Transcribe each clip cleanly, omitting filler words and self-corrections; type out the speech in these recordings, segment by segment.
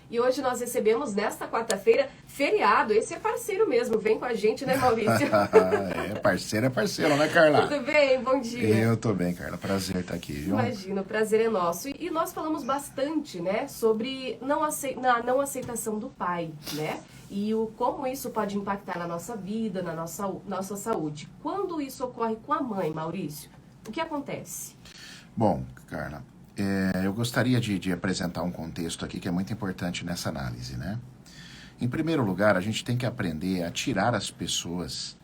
E hoje nós recebemos, nesta quarta-feira, feriado. Esse é parceiro mesmo, vem com a gente, né, Maurício? É parceiro, né, Carla? Tudo bem? Bom dia. Eu tô bem, Carla. Prazer estar aqui, viu? Imagina, o prazer é nosso. E nós falamos bastante, né, sobre a não aceitação do pai, né? E como isso pode impactar na nossa vida, na nossa saúde. Quando isso ocorre com a mãe, Maurício, o que acontece? Bom, Carla, eu gostaria de apresentar um contexto aqui que é muito importante nessa análise, né? Em primeiro lugar, a gente tem que aprender a tirar as pessoas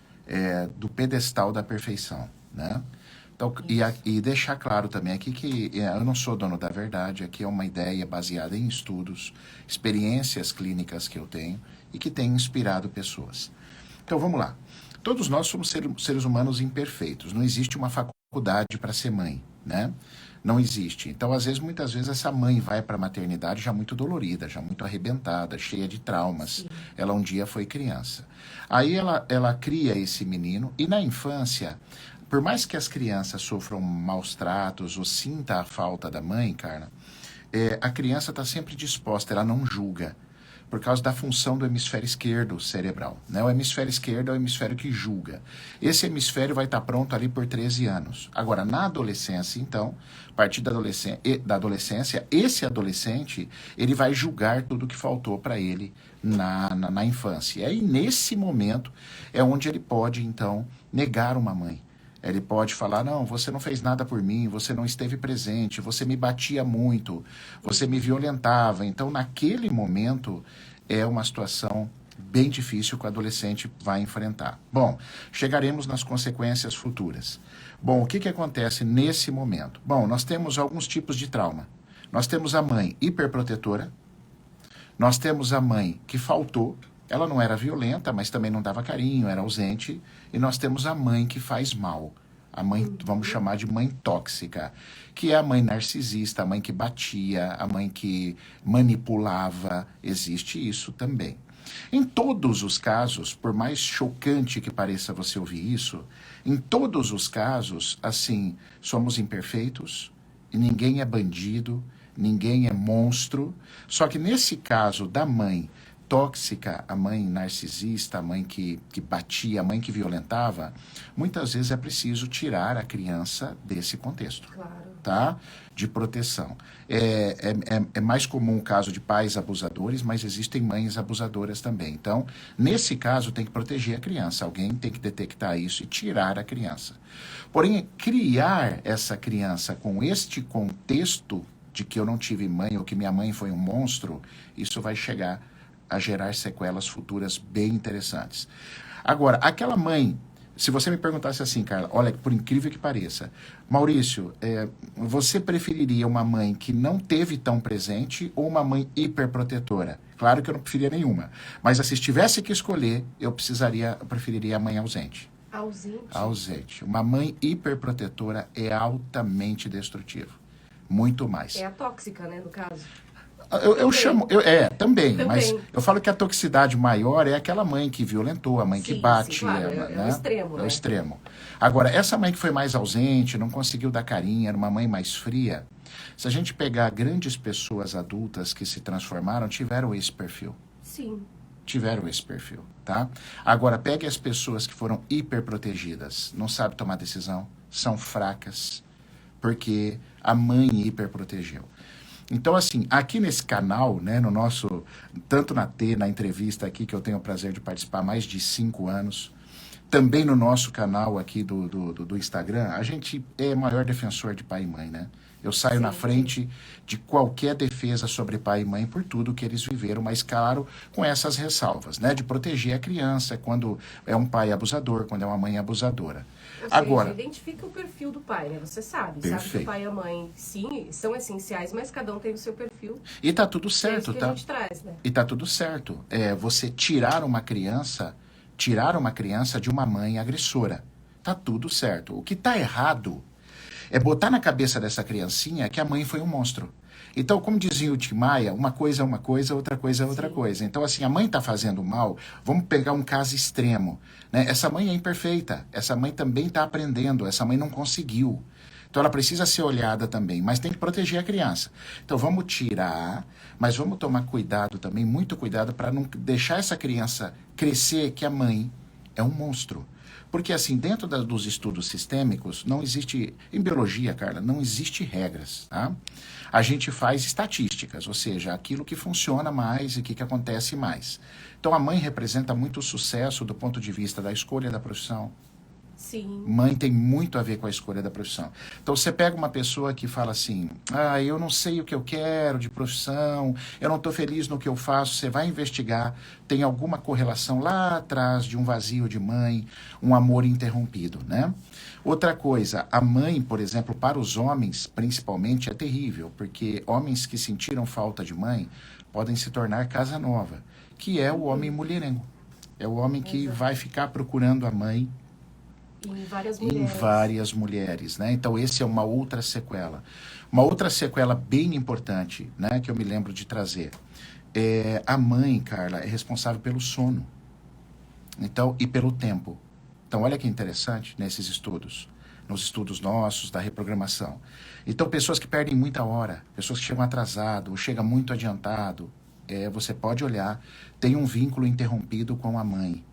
do pedestal da perfeição, né? Então, e deixar claro também aqui que eu não sou dono da verdade, aqui é uma ideia baseada em estudos, experiências clínicas que eu tenho e que tem inspirado pessoas. Então, vamos lá. Todos nós somos seres humanos imperfeitos, não existe uma faculdade para ser mãe, né? Não existe. Então, muitas vezes, essa mãe vai para a maternidade já muito dolorida, já muito arrebentada, cheia de traumas. Sim. Ela um dia foi criança. Aí ela cria esse menino e na infância, por mais que as crianças sofram maus tratos ou sinta a falta da mãe, Carla, a criança está sempre disposta, ela não julga. Por causa da função do hemisfério esquerdo cerebral, né? O hemisfério esquerdo é o hemisfério que julga. Esse hemisfério vai estar pronto ali por 13 anos. Agora, na adolescência, então, a partir da adolescência, esse adolescente, ele vai julgar tudo que faltou para ele na infância. E aí, nesse momento, é onde ele pode, então, negar uma mãe. Ele pode falar, não, você não fez nada por mim, você não esteve presente, você me batia muito, você me violentava. Então, naquele momento, é uma situação bem difícil que o adolescente vai enfrentar. Bom, chegaremos nas consequências futuras. Bom, o que acontece nesse momento? Bom, nós temos alguns tipos de trauma. Nós temos a mãe hiperprotetora, nós temos a mãe que faltou, ela não era violenta, mas também não dava carinho, era ausente. E nós temos a mãe que faz mal. A mãe, vamos chamar de mãe tóxica, que é a mãe narcisista, a mãe que batia, a mãe que manipulava. Existe isso também. Em todos os casos, por mais chocante que pareça você ouvir isso, em todos os casos, assim, somos imperfeitos, e ninguém é bandido, ninguém é monstro. Só que nesse caso da mãe tóxica, a mãe narcisista, a mãe que batia, a mãe que violentava, muitas vezes é preciso tirar a criança desse contexto, Claro. tá? De proteção. É mais comum o caso de pais abusadores, mas existem mães abusadoras também. Então, nesse caso, tem que proteger a criança. Alguém tem que detectar isso e tirar a criança. Porém, criar essa criança com este contexto de que eu não tive mãe ou que minha mãe foi um monstro, isso vai chegar a gerar sequelas futuras bem interessantes. Agora, aquela mãe, se você me perguntasse assim, Carla, olha, por incrível que pareça, Maurício, você preferiria uma mãe que não teve tão presente ou uma mãe hiperprotetora? Claro que eu não preferia nenhuma, mas se tivesse que escolher, eu preferiria a mãe ausente. Ausente? Ausente. Uma mãe hiperprotetora é altamente destrutiva. Muito mais. É a tóxica, né, no caso? Eu chamo, também, mas eu falo que a toxicidade maior é aquela mãe que violentou, a mãe que bate. Sim, claro, né? É o extremo, né? É o extremo. Agora, essa mãe que foi mais ausente, não conseguiu dar carinho, era uma mãe mais fria. Se a gente pegar grandes pessoas adultas que se transformaram, tiveram esse perfil. Sim. Tiveram esse perfil, tá? Agora, pegue as pessoas que foram hiperprotegidas, não sabem tomar decisão, são fracas, porque a mãe hiperprotegeu. Então, assim, aqui nesse canal, né, no nosso, tanto na entrevista aqui, que eu tenho o prazer de participar há mais de 5 anos, também no nosso canal aqui do Instagram, a gente é o maior defensor de pai e mãe, né? Eu saio na frente de qualquer defesa sobre pai e mãe por tudo que eles viveram, mas claro, com essas ressalvas, né? De proteger a criança quando é um pai abusador, quando é uma mãe abusadora. Ou seja, agora, identifica o perfil do pai, né? Você sabe. Perfeito. Sabe que o pai e a mãe, sim, são essenciais, mas cada um tem o seu perfil. E tá tudo certo, é isso que a gente traz, né? E tá tudo certo. Você tirar uma criança de uma mãe agressora. Tá tudo certo. O que tá errado é botar na cabeça dessa criancinha que a mãe foi um monstro. Então, como dizia o Tim Maia, uma coisa é uma coisa, outra coisa é outra coisa. Então, assim, a mãe está fazendo mal, vamos pegar um caso extremo, né? Essa mãe é imperfeita, essa mãe também está aprendendo, essa mãe não conseguiu. Então ela precisa ser olhada também, mas tem que proteger a criança. Então vamos tirar, mas vamos tomar cuidado também, muito cuidado para não deixar essa criança crescer que a mãe é um monstro. Porque assim, dentro dos estudos sistêmicos, não existe, em biologia, Carla, não existe regras, tá? A gente faz estatísticas, ou seja, aquilo que funciona mais e o que acontece mais. Então a mãe representa muito o sucesso do ponto de vista da escolha da profissão. Sim. Mãe tem muito a ver com a escolha da profissão. Então você pega uma pessoa que fala assim, eu não sei o que eu quero de profissão, eu não estou feliz no que eu faço, você vai investigar, tem alguma correlação lá atrás de um vazio de mãe, um amor interrompido, né? Outra coisa, a mãe, por exemplo, para os homens, principalmente, é terrível, porque homens que sentiram falta de mãe podem se tornar casa nova, que é o homem mulherengo. É o homem que vai ficar procurando a mãe em várias em mulheres. várias mulheres, né? Então, esse é uma outra sequela. Uma outra sequela bem importante, né, que eu me lembro de trazer. A mãe, Carla, é responsável pelo sono. Então, e pelo tempo. Então, olha que interessante nesses estudos. Nos estudos nossos, da reprogramação. Então, pessoas que perdem muita hora, pessoas que chegam atrasado, ou chegam muito adiantado, você pode olhar, tem um vínculo interrompido com a mãe.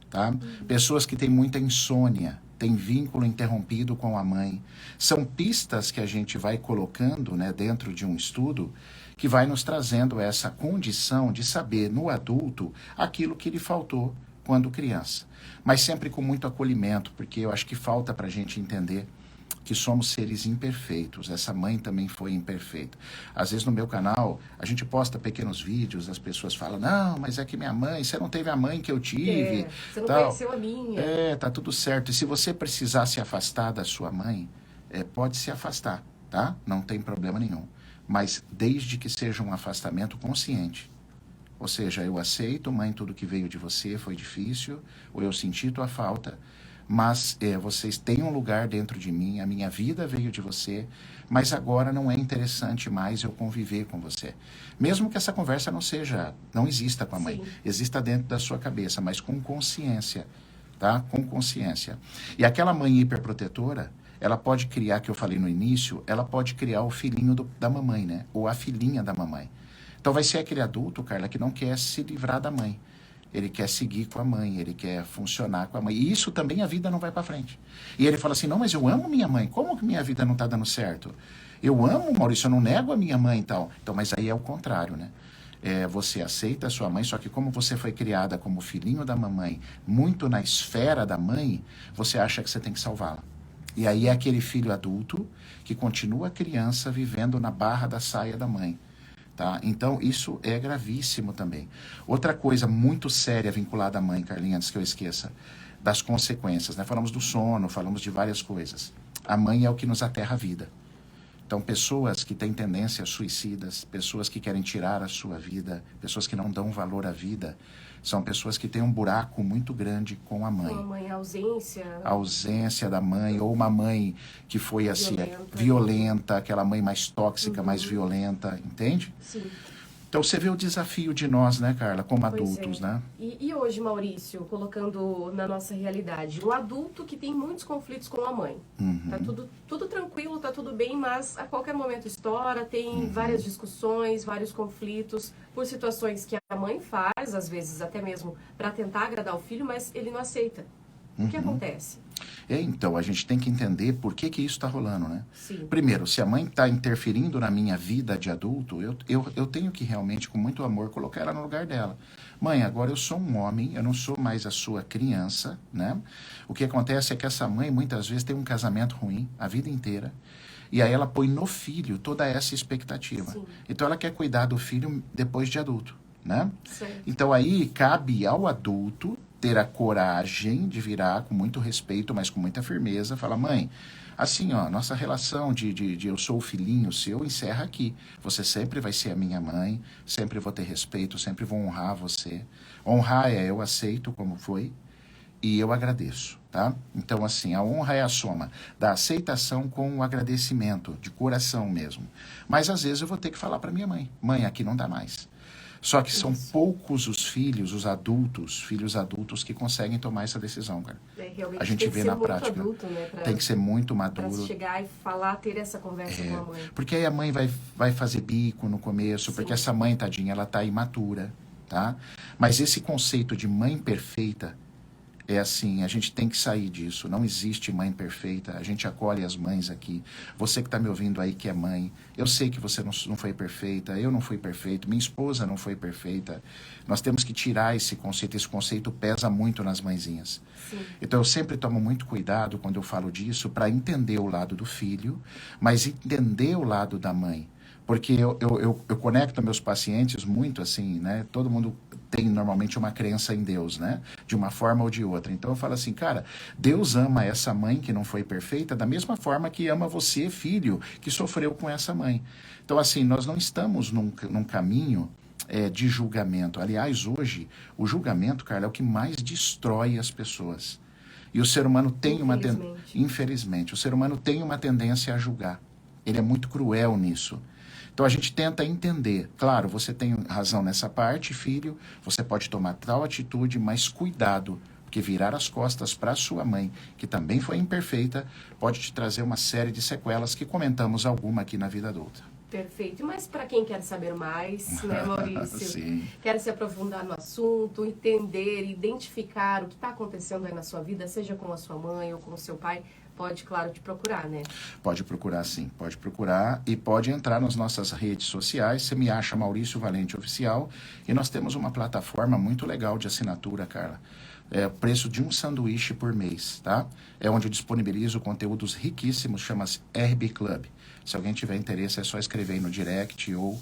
Tá? Pessoas que têm muita insônia, têm vínculo interrompido com a mãe. São pistas que a gente vai colocando, né, dentro de um estudo que vai nos trazendo essa condição de saber no adulto aquilo que lhe faltou quando criança. Mas sempre com muito acolhimento, porque eu acho que falta para a gente entender que somos seres imperfeitos. Essa mãe também foi imperfeita. Às vezes no meu canal, a gente posta pequenos vídeos, as pessoas falam, não, mas é que minha mãe, você não teve a mãe que eu tive. Você não tal. conheceu a minha. Tá tudo certo. E se você precisar se afastar da sua mãe, pode se afastar, tá? Não tem problema nenhum. Mas desde que seja um afastamento consciente. Ou seja, eu aceito, mãe, tudo que veio de você foi difícil, ou eu senti tua falta, mas vocês têm um lugar dentro de mim, a minha vida veio de você, mas agora não é interessante mais eu conviver com você. Mesmo que essa conversa não exista com a mãe, Sim. exista dentro da sua cabeça, mas com consciência, tá? Com consciência. E aquela mãe hiperprotetora, ela pode criar, que eu falei no início, ela pode criar o filhinho da mamãe, né? Ou a filhinha da mamãe. Então vai ser aquele adulto, Carla, que não quer se livrar da mãe. Ele quer seguir com a mãe, ele quer funcionar com a mãe. E isso também a vida não vai para frente. E ele fala assim, não, mas eu amo minha mãe. Como que minha vida não está dando certo? Eu amo, Maurício, eu não nego a minha mãe e tal. Então, mas aí é o contrário, né? Você aceita a sua mãe, só que como você foi criada como filhinho da mamãe, muito na esfera da mãe, você acha que você tem que salvá-la. E aí é aquele filho adulto que continua criança vivendo na barra da saia da mãe. Tá? Então, isso é gravíssimo também. Outra coisa muito séria vinculada à mãe, Carlinha, antes que eu esqueça, das consequências, né? Falamos do sono, falamos de várias coisas. A mãe é o que nos aterra a vida. Então, pessoas que têm tendências suicidas, pessoas que querem tirar a sua vida, pessoas que não dão valor à vida, são pessoas que têm um buraco muito grande com a mãe. Com a mãe, a ausência. A ausência da mãe, ou uma mãe que foi assim, Violenta. aquela mãe mais tóxica, mais violenta, entende? Sim. Então você vê o desafio de nós, né, Carla, como adultos, né? E hoje, Maurício, colocando na nossa realidade, o adulto que tem muitos conflitos com a mãe. Tá tudo tranquilo, tá tudo bem, mas a qualquer momento estoura, tem várias discussões, vários conflitos, por situações que a mãe faz, às vezes até mesmo para tentar agradar o filho, mas ele não aceita. O que acontece? Então, a gente tem que entender por que isso está rolando, né? Sim. Primeiro, se a mãe está interferindo na minha vida de adulto, eu tenho que realmente, com muito amor, colocar ela no lugar dela. Mãe, agora eu sou um homem, eu não sou mais a sua criança, né? O que acontece é que essa mãe, muitas vezes, tem um casamento ruim a vida inteira, e aí ela põe no filho toda essa expectativa. Sim. Então, ela quer cuidar do filho depois de adulto, né? Certo. Então, aí, cabe ao adulto ter a coragem de virar com muito respeito, mas com muita firmeza, falar, mãe, assim, ó, nossa relação de eu sou o filhinho seu encerra aqui. Você sempre vai ser a minha mãe, sempre vou ter respeito, sempre vou honrar você. Honrar eu aceito como foi e eu agradeço, tá? Então, assim, a honra é a soma da aceitação com o agradecimento, de coração mesmo. Mas, às vezes, eu vou ter que falar para minha mãe, mãe, aqui não dá mais. Só que são Isso. poucos os filhos, filhos adultos que conseguem tomar essa decisão, cara. Realmente A gente tem que vê ser na muito prática. adulto, né? Tem que ser muito Pra maduro. chegar e falar, ter essa conversa com a mãe. Porque aí a mãe vai fazer bico no começo, porque essa mãe, tadinha, ela tá imatura, tá? Mas esse conceito de mãe perfeita é assim, a gente tem que sair disso. Não existe mãe perfeita. A gente acolhe as mães aqui. Você que está me ouvindo aí que é mãe, eu sei que você não foi perfeita, eu não fui perfeito, minha esposa não foi perfeita. Nós temos que tirar esse conceito. Esse conceito pesa muito nas mãezinhas. Sim. Então eu sempre tomo muito cuidado quando eu falo disso para entender o lado do filho, mas entender o lado da mãe. Porque eu conecto meus pacientes muito assim, né? Todo mundo tem normalmente uma crença em Deus, né? De uma forma ou de outra. Então eu falo assim, cara, Deus ama essa mãe que não foi perfeita da mesma forma que ama você, filho, que sofreu com essa mãe. Então assim, nós não estamos num caminho de julgamento. Aliás, hoje, o julgamento, cara, é o que mais destrói as pessoas. E o ser humano tem uma tendência... Infelizmente, o ser humano tem uma tendência a julgar. Ele é muito cruel nisso. Então a gente tenta entender. Claro, você tem razão nessa parte, filho, você pode tomar tal atitude, mas cuidado, porque virar as costas para sua mãe, que também foi imperfeita, pode te trazer uma série de sequelas que comentamos alguma aqui na vida adulta. Perfeito. Mas para quem quer saber mais, né, Maurício? Sim. Quer se aprofundar no assunto, entender, identificar o que está acontecendo aí na sua vida, seja com a sua mãe ou com o seu pai, pode, claro, te procurar, né? Pode procurar, sim. Pode procurar e pode entrar nas nossas redes sociais. Você me acha Maurício Valente Oficial e nós temos uma plataforma muito legal de assinatura, Carla. É o preço de um sanduíche por mês, tá? É onde eu disponibilizo conteúdos riquíssimos, chama-se RB Club. Se alguém tiver interesse, é só escrever aí no direct ou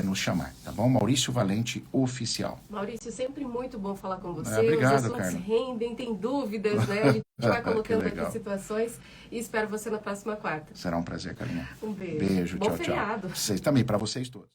nos chamar, tá bom? Maurício Valente Oficial. Maurício, sempre muito bom falar com você. Obrigado, os assuntos Carla. rendem, tem dúvidas, né? A gente vai colocando legal. aqui situações e espero você na próxima quarta. Será um prazer, Carlinha. Um beijo. Beijo, Bom tchau, feriado. tchau. Vocês também, para vocês todos.